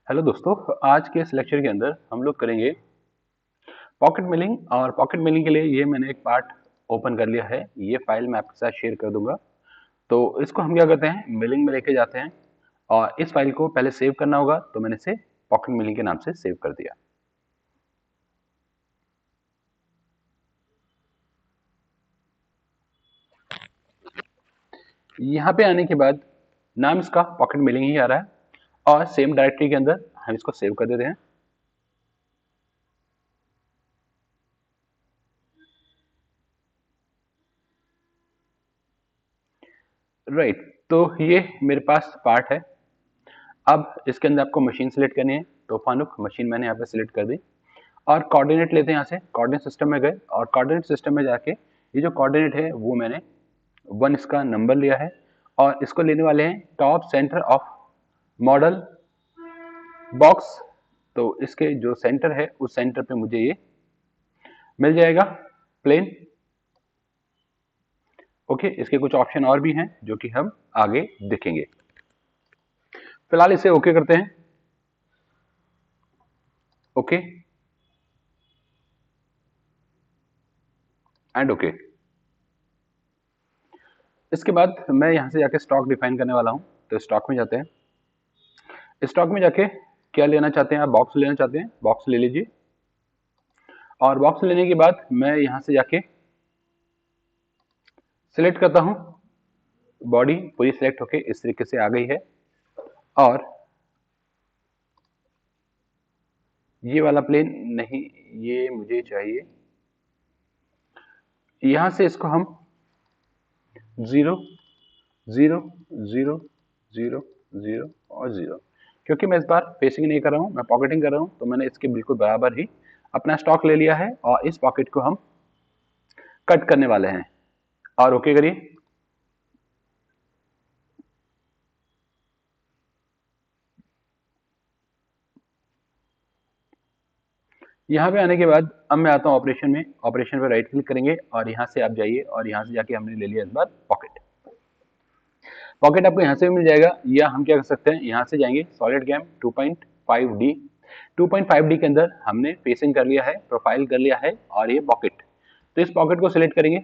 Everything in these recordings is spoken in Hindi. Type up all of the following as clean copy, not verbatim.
हेलो दोस्तों, आज के इस लेक्चर के अंदर हम लोग करेंगे पॉकेट मिलिंग। और पॉकेट मिलिंग के लिए ये मैंने एक पार्ट ओपन कर लिया है। ये फाइल मैं आपके साथ शेयर कर दूंगा। तो इसको हम क्या करते हैं, मिलिंग में लेके जाते हैं और इस फाइल को पहले सेव करना होगा। तो मैंने इसे पॉकेट मिलिंग के नाम से सेव कर दिया। यहाँ पे आने के बाद नाम इसका पॉकेट मिलिंग ही आ रहा है और सेम डायरेक्टरी के अंदर हम इसको सेव कर देते हैं। राइट, तो ये मेरे पास पार्ट है। अब इसके अंदर आपको मशीन सेलेक्ट करनी है। तो फानुक मशीन मैंने यहाँ पे सिलेक्ट कर दी और कोऑर्डिनेट लेते हैं। यहाँ से कोऑर्डिनेट सिस्टम में गए और कोऑर्डिनेट सिस्टम में जाके ये जो कोऑर्डिनेट है वो मैंने 1 इसका नंबर लिया है और इसको लेने वाले हैं top centre of model box. तो इसके जो सेंटर है उस सेंटर पे मुझे ये मिल जाएगा प्लेन। ओके, इसके कुछ ऑप्शन और भी हैं जो कि हम आगे देखेंगे। फिलहाल इसे ओके करते हैं। Okay and okay. इसके बाद मैं यहाँ से जाके स्टॉक डिफाइन करने वाला हूँ। तो स्टॉक में जाते हैं। स्टॉक में जाके क्या लेना चाहते हैं आप, बॉक्स लेना चाहते हैं, बॉक्स ले लीजिए। और बॉक्स लेने के बाद मैं यहाँ से जाके सिलेक्ट करता हूँ। बॉडी पूरी सिलेक्ट होके इस तरीके से आ गई है। और ये वाला प्लेन नहीं, ये मुझे चाहिए। यहाँ से इसको हम 0 0 0 0 0 और 0, क्योंकि मैं इस बार फेसिंग नहीं कर रहा हूँ, मैं पॉकेटिंग कर रहा हूँ। तो मैंने इसके बिल्कुल बराबर ही अपना स्टॉक ले लिया है और इस पॉकेट को हम कट करने वाले हैं। और ओके करिए। यहाँ पे आने के बाद अब मैं आता हूँ ऑपरेशन में। ऑपरेशन पे राइट क्लिक करेंगे और यहाँ से आप जाइए और यहाँ से जाके हमने ले लिया इस बार पॉकेट। पॉकेट आपको यहाँ से भी मिल जाएगा, या हम क्या कर सकते हैं, यहाँ से जाएंगे सॉलिड गेम 2.5D। 2.5D के अंदर हमने फेसिंग कर लिया है, प्रोफाइल कर लिया है और ये पॉकेट। तो इस पॉकेट को सिलेक्ट करेंगे।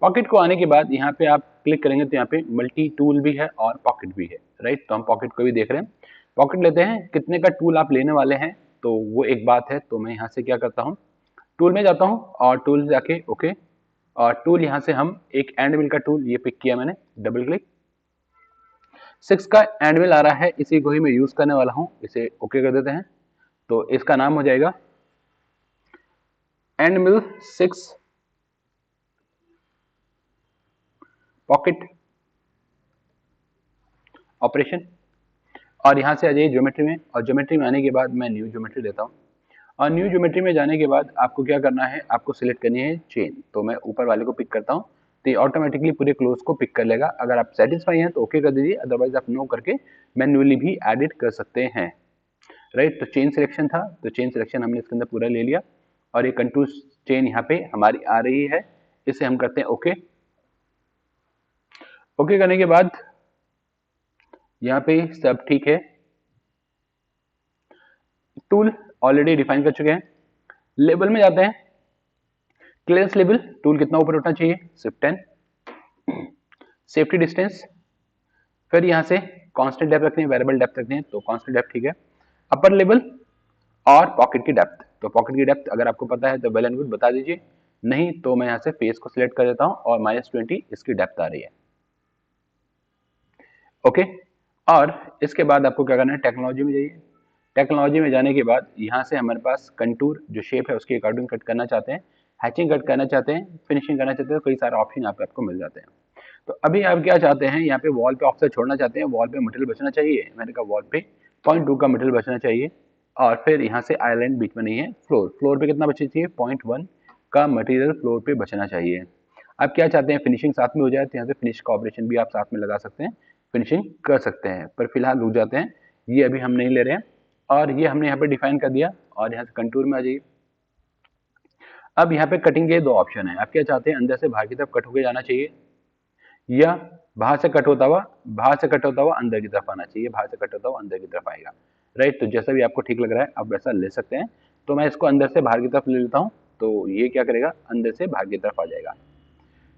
पॉकेट को आने के बाद यहाँ पे आप क्लिक करेंगे तो यहाँ पे मल्टी टूल भी है और पॉकेट भी है। राइट, तो हम पॉकेट को भी देख रहे हैं। पॉकेट लेते हैं, कितने का टूल आप लेने वाले हैं तो वो एक बात है। तो मैं यहाँ से क्या करता हूँ, टूल में जाता हूँ और टूल में जाके ओके। और टूल यहाँ से हम एक एंड मिल का टूल ये पिक किया मैंने, डबल क्लिक। 6 का एंड मिल आ रहा है, इसी को ही मैं यूज करने वाला हूँ। इसे ओके कर देते हैं। तो इसका नाम हो जाएगा एंड मिल 6 पॉकेट ऑपरेशन। और यहाँ से आ जाइए ज्योमेट्री में, और ज्योमेट्री में आने के बाद मैं न्यू ज्योमेट्री देता हूँ। और न्यू ज्योमेट्री में जाने के बाद आपको क्या करना है, आपको सिलेक्ट करनी है चेन। तो मैं ऊपर वाले को पिक करता हूँ तो ये ऑटोमेटिकली पूरे क्लोज को पिक कर लेगा। अगर आप सेटिस्फाई हैं तो ओके कर दीजिए, अदरवाइज आप नो करके मैन्युअली भी एडिट कर सकते हैं। राइट, तो चेन सिलेक्शन था, तो चेन सिलेक्शन हमने इसके अंदर पूरा ले लिया और ये कंटूर चेन यहाँ पे हमारी आ रही है। इसे हम करते हैं ओके। ओके करने के बाद यहाँ पे सब ठीक है। टूल ऑलरेडी डिफाइन कर चुके हैं। लेबल में जाते हैं। क्लियरेंस लेवल टूल कितना ऊपर उठना चाहिए, सिर्फ 10। सेफ्टी डिस्टेंस, फिर यहाँ से कांस्टेंट डेप्थ रखनी है, वेरिएबल डेप्थ रखनी है, तो कांस्टेंट डेप्थ ठीक है। अपर लेवल और पॉकेट की डेप्थ, तो पॉकेट की डेप्थ अगर आपको पता है तो वेल एंड गुड, बता दीजिए। नहीं तो मैं यहाँ से फेस को सिलेक्ट कर देता हूँ और -20 इसकी डेप्थ आ रही है। ओके, और इसके बाद आपको क्या करना है, टेक्नोलॉजी में जाइए। टेक्नोलॉजी में जाने के बाद यहाँ से हमारे पास कंटूर जो शेप है उसके अकॉर्डिंग कट करना चाहते हैं, हैचिंग कट करना चाहते हैं, फिनिशिंग करना चाहते हैं, तो कई सारे ऑप्शन यहाँ पे आपको मिल जाते हैं। तो अभी आप क्या चाहते हैं, यहाँ पे वॉल पे ऑफसेट छोड़ना चाहते हैं, वॉल पे मटेरियल बचना चाहिए। मैंने कहा वॉल पे 0.2 का मटेरियल बचना चाहिए। और फिर यहाँ से आइलैंड बीच में नहीं है, फ्लोर, फ्लोर पे कितना बचना चाहिए, 0.1 का मटेरियल फ्लोर पे बचना चाहिए। आप क्या चाहते हैं, फिनिशिंग साथ में हो जाए, तो यहाँ से फिनिश का ऑपरेशन भी आप साथ में लगा सकते हैं, फिनिशिंग कर सकते हैं। पर फिलहाल रुक जाते हैं, ये अभी हम नहीं ले रहे हैं। और ये हमने यहाँ पे डिफाइन कर दिया और यहाँ से कंटूर में आ जाइए। अब यहाँ पे कटिंग के 2 ऑप्शन है। आप क्या चाहते हैं, अंदर से बाहर की तरफ कट होके जाना चाहिए या बाहर से कट होता हुआ अंदर की तरफ आना चाहिए, बाहर से कट होता हुआ अंदर की तरफ आएगा। राइट, तो जैसा भी आपको ठीक लग रहा है आप वैसा ले सकते हैं। तो मैं इसको अंदर से बाहर की तरफ ले लेता हूँ, तो ये क्या करेगा, अंदर से बाहर की तरफ आ जाएगा।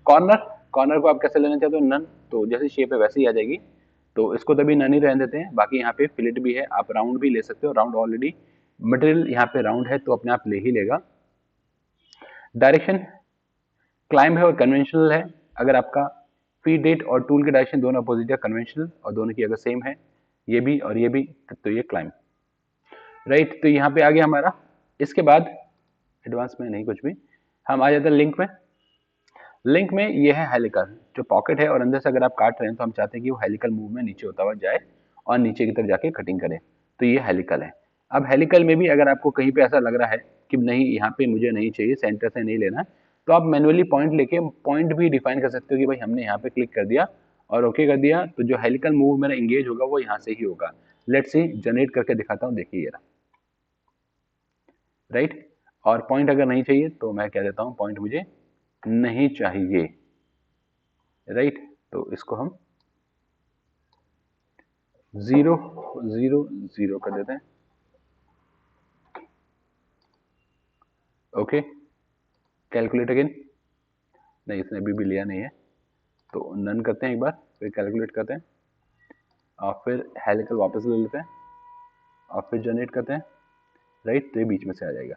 कॉर्नर, कॉर्नर को आप कैसे लेना चाहते हो, नन, तो जैसी शेप है वैसे ही आ जाएगी, तो इसको तभी नन ही रहने देते हैं। बाकी यहाँ पे फिलेट भी है, आप राउंड भी ले सकते हो, राउंड ऑलरेडी मटेरियल यहाँ पे राउंड है तो अपने आप ले ही लेगा। डायरेक्शन क्लाइंब है और कन्वेंशनल है। अगर आपका फीड रेट और टूल के डायरेक्शन दोनों अपोजिट है, कन्वेंशनल और दोनों की अगर सेम है, ये भी और ये भी, तो ये क्लाइंब। राइट, तो यहाँ पे आ गया हमारा। इसके बाद एडवांस में नहीं कुछ भी, हम आ जाते हैं लिंक में। लिंक में ये है हेलिकल, जो पॉकेट है और अंदर से अगर आप काट रहे हैं तो हम चाहते हैं कि वो हेलिकल मूव में नीचे होता हुआ जाए और नीचे की तरफ जाके कटिंग करे, तो ये हेलिकल है। अब हेलिकल में भी अगर आपको कहीं पे ऐसा लग रहा है कि नहीं यहाँ पे मुझे नहीं चाहिए, सेंटर से नहीं लेना, तो आप मैनुअली पॉइंट लेके पॉइंट भी डिफाइन कर सकते हो कि भाई हमने यहाँ पे क्लिक कर दिया और ओके कर दिया, तो जो हेलिकल मूव मेरा इंगेज होगा वो यहाँ से ही होगा। लेट्स सी, जनरेट करके दिखाता हूँ, देखिए ये रहा। राइट, और पॉइंट अगर नहीं चाहिए तो मैं कह देता हूँ पॉइंट मुझे नहीं चाहिए। राइट, तो इसको हम 0 0 0 कर देते हैं। ओके, कैलकुलेट अगेन, नहीं इसने अभी भी लिया नहीं है, तो नन करते हैं एक बार, फिर कैलकुलेट करते हैं और फिर हेलिकल वापस ले लेते हैं और फिर जनरेट करते हैं। राइट, तो ये बीच में से आ जाएगा।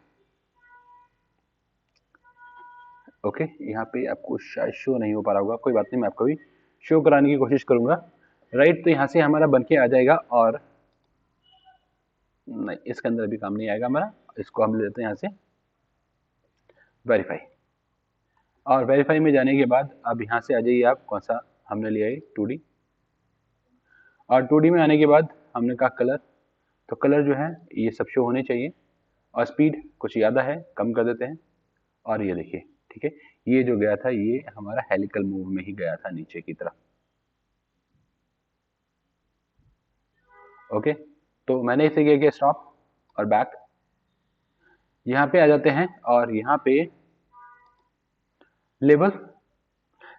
ओके, यहाँ पे आपको शायद शो नहीं हो पा रहा होगा, कोई बात नहीं, मैं आपको भी शो कराने की कोशिश करूंगा। राइट, तो यहाँ से हमारा बन के आ जाएगा और नहीं, इसके अंदर अभी काम नहीं आएगा हमारा, इसको हम ले लेते हैं यहाँ से वेरीफाई। और वेरीफाई में जाने के बाद अब यहाँ से आ जाइए आप, कौन सा हमने लिया है 2D, और 2D में आने के बाद हमने कहा कलर, तो कलर जो है ये सब शो होने चाहिए, और स्पीड कुछ ज़्यादा है, कम कर देते हैं। और ये देखिए, ठीक है, ये जो गया था ये हमारा हेलिकल मूव में ही गया था नीचे की तरफ। ओके, तो मैंने इसे किया स्टॉप और बैक। यहाँ पे आ जाते हैं और यहाँ पे लेवल,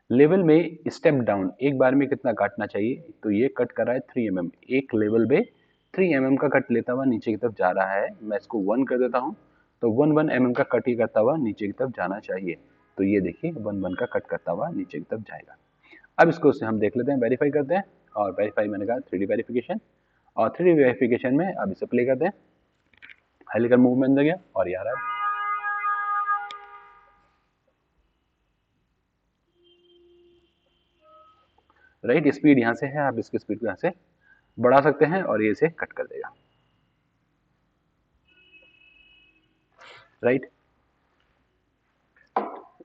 लेवल में स्टेप डाउन एक बार में कितना काटना चाहिए, तो ये कट कर रहा है 3 mm, एक लेवल पे 3 mm का कट लेता हुआ नीचे की तरफ जा रहा है। मैं इसको 1 कर देता हूँ, तो 1 mm का कट ही करता हुआ नीचे की तरफ जाना चाहिए, तो ये देखिए 1 का कट करता हुआ नीचे की तरफ जाएगा। अब इसको से हम देख लेते हैं, वेरीफाई करते हैं, और वेरीफाई मैंने कहा 3D वेरिफिकेशन, और 3D वेरिफिकेशन में अब इसे प्ले करते हैं, हेलिकल मूवमेंट अंदर गया और ये आ रहा है। राइट, स्पीड यहाँ से है, आप इसकी स्पीड को यहाँ से बढ़ा सकते हैं और ये इसे कट कर देगा। राइट,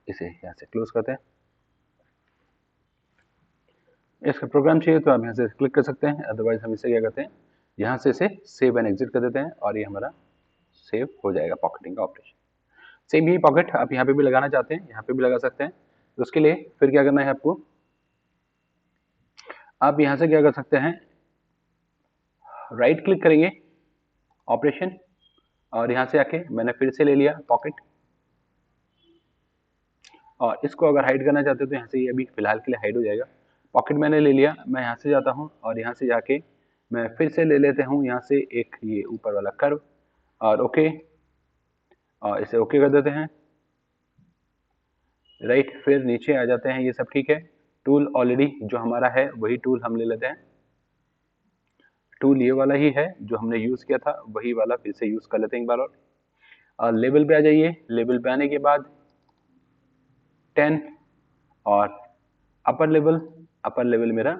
इसे यहाँ से क्लोज करते हैं। इसका प्रोग्राम चाहिए तो आप यहाँ से क्लिक कर सकते हैं, अदरवाइज हम इसे क्या करते हैं, यहाँ से इसे सेव एंड एग्जिट कर देते हैं और ये हमारा सेव हो जाएगा पॉकेटिंग का ऑपरेशन। सेम ही पॉकेट आप यहाँ पे भी लगाना चाहते हैं, यहाँ पे भी लगा सकते हैं। तो उसके लिए फिर क्या करना है आपको, आप यहाँ से क्या कर सकते हैं, राइट क्लिक करेंगे ऑपरेशन, और यहाँ से आके मैंने फिर से ले लिया पॉकेट, और इसको अगर हाइड करना चाहते हो तो यहाँ से ये अभी फिलहाल के लिए हाइड हो जाएगा। पॉकेट मैंने ले लिया, मैं यहाँ से जाता हूँ और यहाँ से जाके मैं फिर से ले लेते हूँ यहाँ से एक ये ऊपर वाला कर्व, और ओके, और इसे ओके कर देते हैं। राइट, फिर नीचे आ जाते हैं, ये सब ठीक है। टूल ऑलरेडी जो हमारा है वही टूल हम ले लेते हैं, टूल ये वाला ही है जो हमने यूज़ किया था, वही वाला फिर से यूज़ कर लेते हैं एक बार और लेवल पे आ जाइए। लेवल पे आने के बाद 10 और अपर लेवल मेरा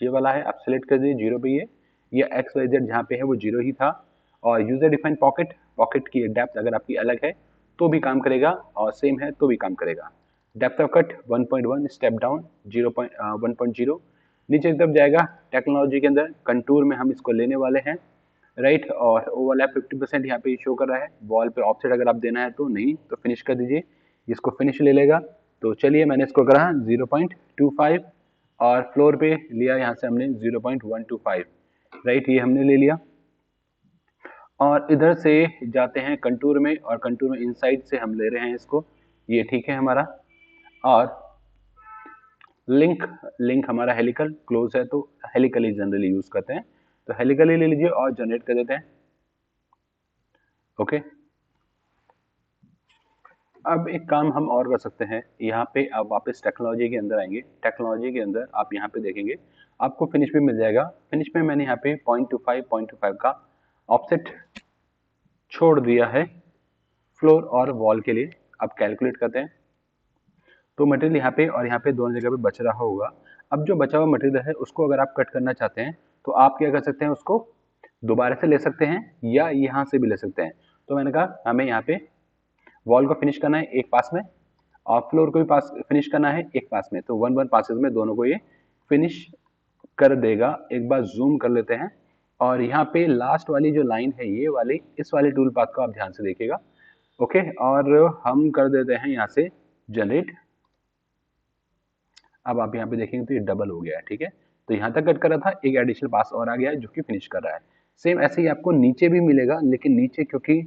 ये वाला है, आप सेलेक्ट कर दीजिए 0 पे, ये एक्स वाई जेड जहाँ पे है वो 0 ही था। और यूजर डिफाइन पॉकेट, पॉकेट की डेप्थ अगर आपकी अलग है तो भी काम करेगा और सेम है तो भी काम करेगा। Depth of cut 1.1, step down 1.0, नीचे की तरफ जाएगा। टेक्नोलॉजी के अंदर कंटूर में हम इसको लेने वाले हैं। राइट, और ओवरलैप 50% यहाँ पे शो कर रहा है। वॉल पे ऑफसेट अगर आप देना है तो नहीं तो फिनिश कर दीजिए, इसको फिनिश ले लेगा। तो चलिए मैंने इसको करा 0.25 और फ्लोर पे लिया यहाँ से हमने 0.125। राइट, ये हमने ले लिया और इधर से जाते हैं कंटूर में, और कंटूर में इनसाइड से हम ले रहे हैं इसको, ये ठीक है हमारा। और लिंक लिंक हमारा हेलिकल क्लोज है तो हेलिकल ही जनरली यूज करते हैं, तो हेलिकल ही ले लीजिए और जनरेट कर देते हैं। ओके, अब एक काम हम और कर सकते हैं, यहाँ पे आप वापस टेक्नोलॉजी के अंदर आएंगे। टेक्नोलॉजी के अंदर आप यहाँ पे देखेंगे आपको फिनिश भी मिल जाएगा। फिनिश में मैंने यहाँ पे 0.25 का ऑफसेट छोड़ दिया है फ्लोर और वॉल के लिए। अब कैलकुलेट करते हैं, तो मटेरियल यहाँ पे और यहाँ पे दोनों जगह पे बच रहा होगा। अब जो बचा हुआ मटेरियल है उसको अगर आप कट करना चाहते हैं तो आप क्या कर सकते हैं, उसको दोबारा से ले सकते हैं या यहाँ से भी ले सकते हैं। तो मैंने कहा हमें यहाँ पे वॉल को फिनिश करना है एक पास में और फ्लोर को भी पास फिनिश करना है एक पास में, तो 1 1 पासेस में दोनों को ये फिनिश कर देगा। एक बार जूम कर लेते हैं और यहाँ पे लास्ट वाली जो लाइन है ये वाली, इस वाले टूल पाथ को आप ध्यान से देखिएगा। ओके, और हम कर देते हैं यहाँ से जनरेट। अब आप यहाँ पे देखेंगे तो ये डबल हो गया है, ठीक है। तो यहाँ तक कट कर रहा था, एक एडिशनल पास और आ गया है जो कि फिनिश कर रहा है। सेम ऐसे ही आपको नीचे भी मिलेगा, लेकिन नीचे क्योंकि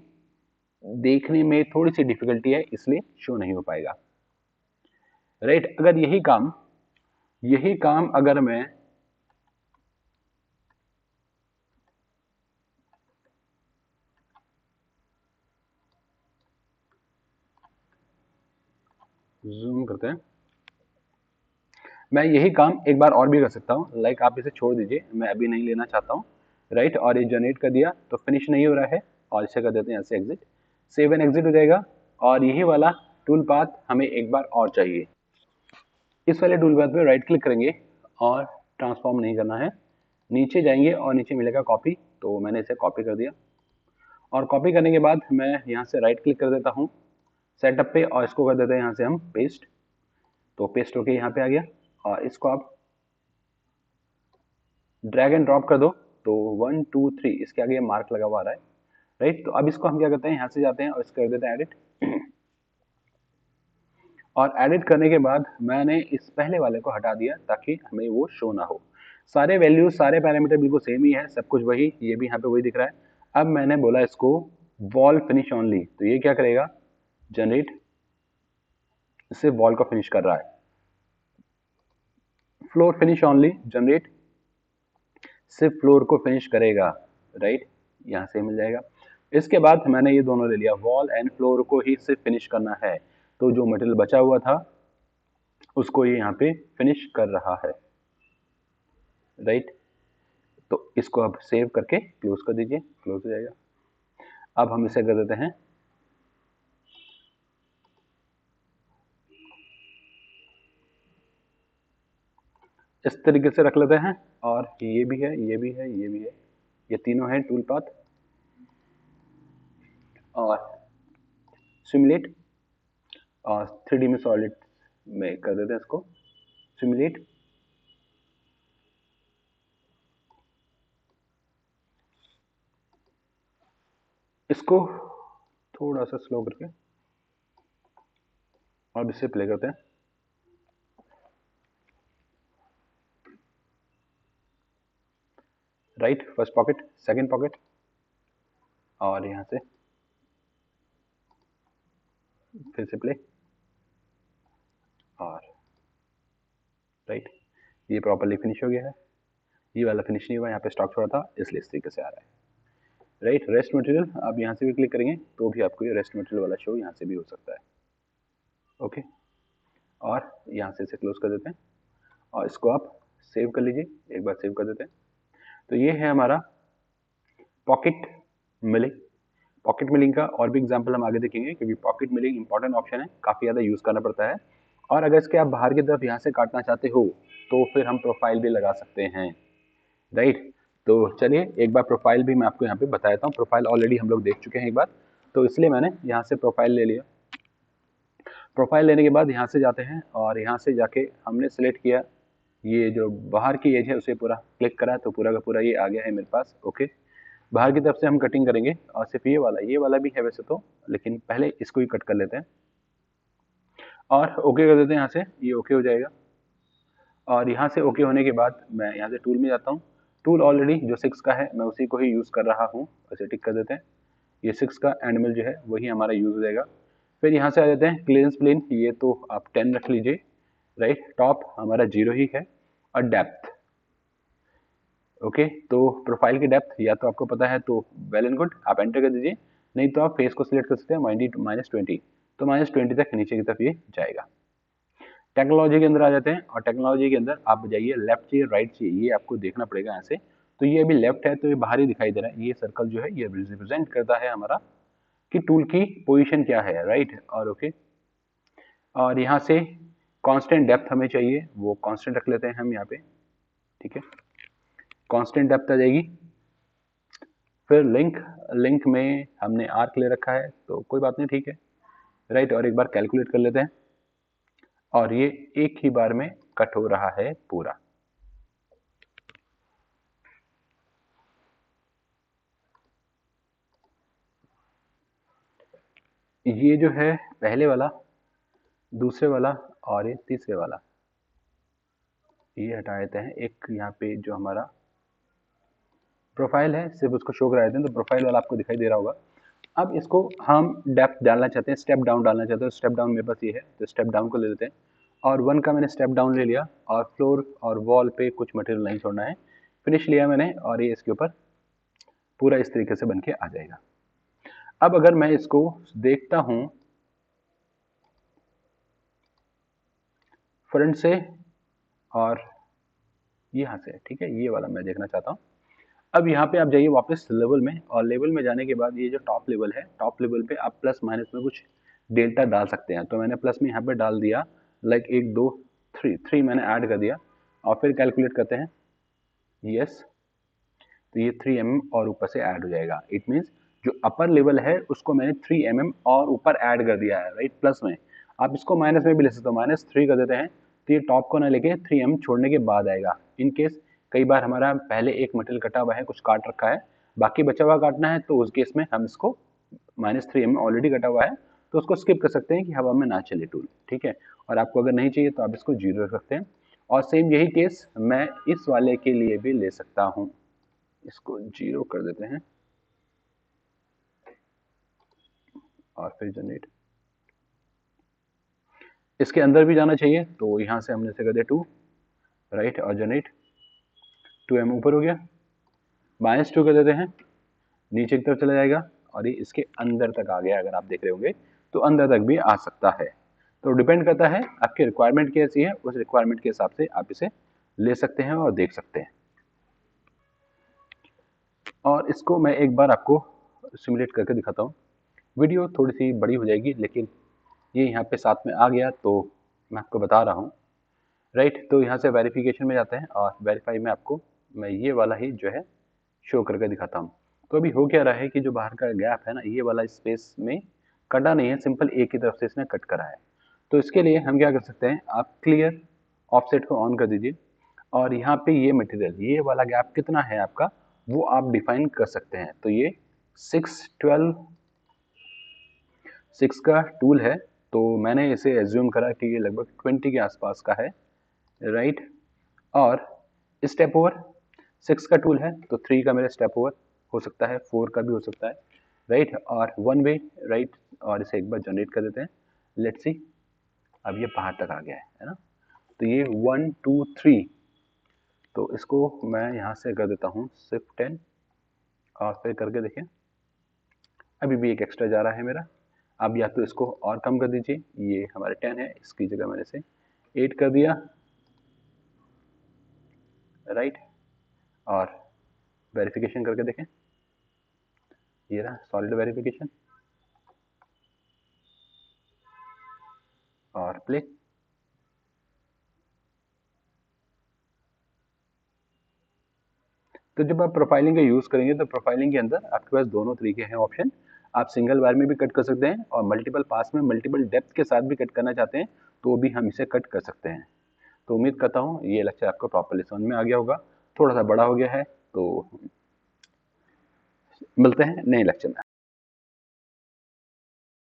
देखने में थोड़ी सी डिफिकल्टी है इसलिए शो नहीं हो पाएगा, राइट। अगर यही काम अगर मैं जूम करते हैं, मैं यही काम एक बार और भी कर सकता हूँ। लाइक आप इसे छोड़ दीजिए, मैं अभी नहीं लेना चाहता हूँ, राइट। और ये जनरेट कर दिया तो फिनिश नहीं हो रहा है और इसे कर देते हैं यहाँ से एग्जिट, सेव एंड एग्जिट हो जाएगा। और यही वाला टूल पाथ हमें एक बार और चाहिए। इस वाले टूल पाथ पे राइट क्लिक करेंगे और ट्रांसफॉर्म नहीं करना है, नीचे जाएंगे और नीचे मिलेगा कॉपी, तो मैंने इसे कॉपी कर दिया। और कॉपी करने के बाद मैं यहाँ से राइट क्लिक कर देता हूँ सेटअप पे और इसको कर देते हैं यहाँ से हम पेस्ट। तो पेस्ट होके यहाँ पे आ गया और इसको आप ड्रैग एंड ड्रॉप कर दो, तो 1 2 3 इसके आगे मार्क लगा हुआ आ रहा है, राइट। तो अब इसको हम क्या करते हैं, यहाँ से जाते हैं और इसको कर देते हैं एडिट। और एडिट करने के बाद मैंने इस पहले वाले को हटा दिया ताकि हमें वो शो ना हो। सारे वैल्यूज सारे पैरामीटर बिल्कुल सेम ही है, सब कुछ वही, ये भी यहाँ पे वही दिख रहा है। अब मैंने बोला इसको वॉल फिनिश ओनली, तो ये क्या करेगा, जनरेट, इससे वॉल को फिनिश कर रहा है। फ्लोर फिनिश ओनली, जनरेट, सिर्फ फ्लोर को फिनिश करेगा, राइट, यहाँ से मिल जाएगा। इसके बाद मैंने ये दोनों ले लिया, वॉल एंड फ्लोर को ही सिर्फ फिनिश करना है, तो जो मटेरियल बचा हुआ था उसको ये यहाँ पे फिनिश कर रहा है, राइट। तो इसको अब सेव करके क्लोज कर दीजिए, क्लोज हो जाएगा। अब हम इसे कर देते हैं इस तरीके से रख लेते हैं। और ये भी है, ये भी है, ये भी है, ये तीनों है टूल पाथ। और सिमुलेट और 3D में सॉलिड में कर देते हैं इसको सिमुलेट। इसको थोड़ा सा स्लो करके और इसे प्ले करते हैं, right. First pocket, second pocket, और यहाँ से फिर से प्ले, और राइट, ये प्रॉपरली फिनिश हो गया है। ये वाला फिनिश नहीं हुआ, यहाँ पे स्टॉक छोड़ा था इसलिए इस तरीके से आ रहा है, राइट। रेस्ट मटेरियल आप यहाँ से भी क्लिक करेंगे तो भी आपको ये रेस्ट मटेरियल वाला शो यहाँ से भी हो सकता है, ओके। और यहाँ से इसे क्लोज कर देते हैं और इसको आप सेव कर लीजिए, एक बार सेव कर देते हैं। तो ये है हमारा पॉकेट मिलिंग। पॉकेट मिलिंग का और भी एग्जांपल हम आगे देखेंगे, क्योंकि पॉकेट मिलिंग इंपॉर्टेंट ऑप्शन है, काफ़ी ज़्यादा यूज़ करना पड़ता है। और अगर इसके आप बाहर की तरफ यहाँ से काटना चाहते हो तो फिर हम प्रोफाइल भी लगा सकते हैं, राइट। तो चलिए एक बार प्रोफाइल भी मैं आपको यहाँ पे बता देता हूँ। प्रोफाइल ऑलरेडी हम लोग देख चुके हैं एक बार, तो इसलिए मैंने यहाँ से प्रोफाइल ले लिया। प्रोफाइल लेने के बाद यहाँ से जाते हैं और यहाँ से जाके हमने सेलेक्ट किया ये जो बाहर की एज है उसे पूरा क्लिक करा, तो पूरा का पूरा ये आ गया है मेरे पास, ओके। बाहर की तरफ से हम कटिंग करेंगे और सिर्फ ये वाला भी है वैसे तो, लेकिन पहले इसको ही कट कर लेते हैं और ओके कर देते हैं। यहाँ से ये ओके हो जाएगा और यहाँ से ओके होने के बाद मैं यहाँ से टूल में जाता हूँ। टूल ऑलरेडी जो 6 का है मैं उसी को ही यूज़ कर रहा हूँ, उसे टिक कर देते हैं। ये 6 का एंड मिल जो है वही हमारा यूज़ हो जाएगा। फिर यहाँ से आ जाते हैं क्लियरेंस प्लेन, ये तो आप 10 रख लीजिए, राइट, टॉप हमारा 0 ही है और डेप्थ। ओके, तो प्रोफाइल की डेप्थ या तो आपको पता है तो वेल एंड गुड, आप एंटर कर दीजिए, नहीं तो आप फेस को सिलेक्ट कर सकते हैं -20, तो -20 तक नीचे की तरफ ये जाएगा। टेक्नोलॉजी के अंदर आ जाते हैं और टेक्नोलॉजी के अंदर आप जाइए, लेफ्ट चाहिए राइट चाहिए, ये आपको देखना पड़ेगा यहाँ से। तो ये अभी लेफ्ट है तो ये बाहर ही दिखाई दे रहा है, ये सर्कल जो है ये रिप्रेजेंट करता है हमारा कि टूल की पोजीशन क्या है, राइट। और ओके, और यहाँ से कांस्टेंट डेप्थ हमें चाहिए, वो कांस्टेंट रख लेते हैं हम यहाँ पे, ठीक है, कांस्टेंट डेप्थ आ जाएगी। फिर लिंक में हमने आर्क ले रखा है तो कोई बात नहीं, ठीक है, राइट। और एक बार कैलकुलेट कर लेते हैं और ये एक ही बार में कट हो रहा है पूरा। ये जो है पहले वाला, दूसरे वाला और ये तीसरे वाला, ये हटा देते हैं। एक यहाँ पे जो हमारा प्रोफाइल है सिर्फ उसको शो करा देते हैं, तो प्रोफाइल वाला आपको दिखाई दे रहा होगा। अब इसको हम डेप्थ डालना चाहते हैं, स्टेप डाउन डालना चाहते हैं, स्टेप डाउन मेरे पास ये है तो स्टेप डाउन को ले लेते हैं और 1 का मैंने स्टेप डाउन ले लिया और फ्लोर और वॉल पे कुछ मटेरियल नहीं छोड़ना है, फिनिश लिया मैंने और ये इसके ऊपर पूरा इस तरीके से बन के आ जाएगा। अब अगर मैं इसको देखता हूं फ्रंट से और यहाँ से, ठीक है, ये वाला मैं देखना चाहता हूँ। अब यहाँ पे आप जाइए वापस लेवल में, और लेवल में जाने के बाद ये जो टॉप लेवल है, टॉप लेवल पे आप प्लस माइनस में कुछ डेल्टा डाल सकते हैं, तो मैंने प्लस में यहाँ पे डाल दिया, लाइक 1 2 3 मैंने ऐड कर दिया और फिर कैलकुलेट करते हैं, यस, तो ये 3 mm और ऊपर से ऐड हो जाएगा। इट मीन्स जो अपर लेवल है उसको मैंने 3 mm और ऊपर ऐड कर दिया है, राइट, प्लस में। आप इसको माइनस में भी ले सकते हो, -3 कर देते हैं तो ये टॉप को ना लेके 3 mm छोड़ने के बाद आएगा। इन केस कई बार हमारा पहले एक मटेरियल कटा हुआ है, कुछ काट रखा है, बाकी बचा हुआ काटना है, तो उस केस में हम इसको -3 mm ऑलरेडी कटा हुआ है तो उसको स्किप कर सकते हैं कि हवा में ना चले टूल, ठीक है। और आपको अगर नहीं चाहिए तो आप इसको 0 रख सकते हैं। और सेम यही केस मैं इस वाले के लिए भी ले सकता हूँ, इसको 0 कर देते हैं और फिर जनरेट। इसके अंदर भी जाना चाहिए तो यहाँ से हमने से कर दिया 2, राइट, और जनरेट 2 mm ऊपर हो गया, -2 कर देते हैं, नीचे की तरफ चला जाएगा और ये इसके अंदर तक आ गया। अगर आप देख रहे होंगे तो अंदर तक भी आ सकता है, तो डिपेंड करता है आपकी रिक्वायरमेंट कैसी है, उस रिक्वायरमेंट के हिसाब से आप इसे ले सकते हैं और देख सकते हैं। और इसको मैं एक बार आपको सिमुलेट करके दिखाता हूँ। वीडियो थोड़ी सी बड़ी हो जाएगी लेकिन ये यहाँ पे साथ में आ गया तो मैं आपको बता रहा हूँ, राइट। तो यहाँ से वेरिफिकेशन में जाते हैं और वेरीफाई में आपको मैं ये वाला ही जो है शो करके दिखाता हूँ। तो अभी हो क्या रहा है कि जो बाहर का गैप है ना, ये वाला स्पेस में कटा नहीं है, सिंपल एक ही तरफ से इसने कट करा है। तो इसके लिए हम क्या कर सकते हैं, आप क्लियर ऑफसेट को ऑन कर दीजिए और यहाँ पे ये मटेरियल, ये वाला गैप कितना है आपका, वो आप डिफाइन कर सकते हैं। तो ये 6 का टूल है, तो मैंने इसे एज्यूम करा कि ये लगभग 20 के आसपास का है, राइट। और स्टेप ओवर 6 का टूल है तो 3 का मेरा स्टेप ओवर हो सकता है, 4 का भी हो सकता है, राइट। और 1 वे, राइट, और इसे एक बार जनरेट कर देते हैं, लेट्स सी। अब ये बाहर तक आ गया है ना, तो ये 1 2 3, तो इसको मैं यहाँ से कर देता हूँ Shift 10 और फिर करके देखें, अभी भी एक एक्स्ट्रा जा रहा है मेरा। अब या तो इसको और कम कर दीजिए, ये हमारे 10 है, इसकी जगह मैंने इसे 8 कर दिया, राइट। और वेरिफिकेशन करके देखें, ये रहा सॉलिड वेरिफिकेशन और प्ले। तो जब आप प्रोफाइलिंग का यूज़ करेंगे तो प्रोफाइलिंग के अंदर आपके पास दोनों तरीके हैं ऑप्शन, आप सिंगल वायर में भी कट कर सकते हैं और मल्टीपल पास में मल्टीपल डेप्थ के साथ भी कट करना चाहते हैं तो भी हम इसे कट कर सकते हैं। तो उम्मीद करता हूँ ये लेक्चर आपको प्रॉपर्ली समझ में आ गया होगा, थोड़ा सा बड़ा हो गया है, तो मिलते हैं नए लेक्चर में।